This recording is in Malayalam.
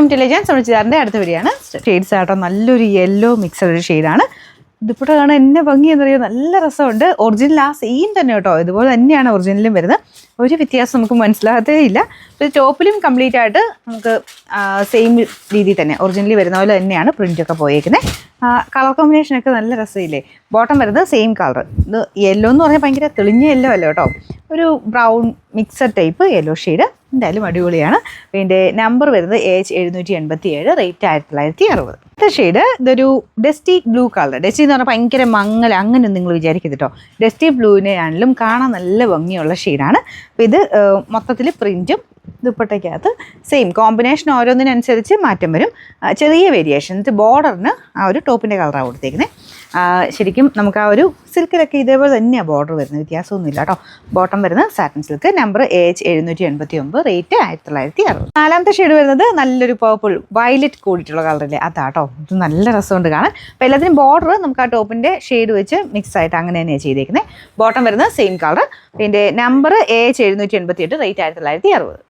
Welcome to legends. നമ്മൾ ചെയ്താറിൻ്റെ അടുത്ത വീഡിയോയാണ്. ഷെയ്ഡ്സ് ആട്ടോ, നല്ലൊരു യെല്ലോ മിക്സഡ് ഷെയ്ഡാണ്. ഇതിപ്പോൾ കാണാൻ എന്നെ ഭംഗി എന്നറിയാം, നല്ല രസമുണ്ട്. ഒറിജിനൽ ആ സെയിം തന്നെ കേട്ടോ, ഇതുപോലെ തന്നെയാണ് ഒറിജിനലും വരുന്നത്. ഒരു വ്യത്യാസം നമുക്ക് മനസ്സിലാകത്തേ ഇല്ല. ഇത് ടോപ്പിലും കംപ്ലീറ്റ് ആയിട്ട് നമുക്ക് സെയിം രീതിയിൽ തന്നെ ഒറിജിനലി വരുന്ന പോലെ തന്നെയാണ് പ്രിൻ്റൊക്കെ പോയേക്കുന്നത്. കളർ കോമ്പിനേഷനൊക്കെ നല്ല രസമില്ലേ. ബോട്ടം വരുന്നത് സെയിം കളർ. ഇത് യെല്ലോ എന്ന് പറഞ്ഞാൽ ഭയങ്കര തെളിഞ്ഞ യെല്ലോ അല്ല കേട്ടോ, ഒരു brown mixed type yellow shade. എന്തായാലും അടിപൊളിയാണ്. ഇതിൻ്റെ നമ്പർ വരുന്നത് AH787, റേറ്റ് 1960. അടുത്ത ഷെയ്ഡ് ഇതൊരു ഡസ്റ്റി ബ്ലൂ കളർ. ഡസ്റ്റി എന്ന് പറഞ്ഞാൽ ഭയങ്കര മങ്ങൽ അങ്ങനെയൊന്നും നിങ്ങൾ വിചാരിക്കരുത് കേട്ടോ. ഡസ്റ്റി ബ്ലൂവിനെ ആണെങ്കിലും കാണാൻ നല്ല ഭംഗിയുള്ള ഷെയ്ഡാണ്. അപ്പോൾ ഇത് മൊത്തത്തിൽ പ്രിൻറ്റും ദുപ്പട്ടയ്ക്കകത്ത് സെയിം കോമ്പിനേഷൻ ഓരോന്നിനനുസരിച്ച് മാറ്റം വരും. ചെറിയ വേരിയേഷൻ. ഇത് ബോർഡറിന് ആ ഒരു ടോപ്പിൻ്റെ കളറാണ് കൊടുത്തേക്കുന്നത്. ശരിക്കും നമുക്ക് ആ ഒരു സിൽക്കിലൊക്കെ ഇതേപോലെ തന്നെയാണ് ബോർഡർ വരുന്നത്, വ്യത്യാസമൊന്നുമില്ല കേട്ടോ. ബോട്ടം വരുന്നത് satin silk. Number AH789, rate 1960. നാലാമത്തെ ഷെയ്ഡ് വരുന്നത് നല്ലൊരു പേർപ്പിൾ വയലറ്റ് കൂടിയിട്ടുള്ള കളറില്ലേ, അതാട്ടോ. ഇത് നല്ല രസമുണ്ട് കാണാൻ. അപ്പോൾ എല്ലാത്തിനും ബോർഡർ നമുക്ക് ആ ടോപ്പിൻ്റെ ഷെയ്ഡ് വെച്ച് മിക്സ് ആയിട്ട് അങ്ങനെ തന്നെയാണ് ചെയ്തേക്കുന്നത്. ബോട്ടം വരുന്നത് സെയിം കളർ. പിന്നെ നമ്പർ AH788, റേറ്റ് 1960.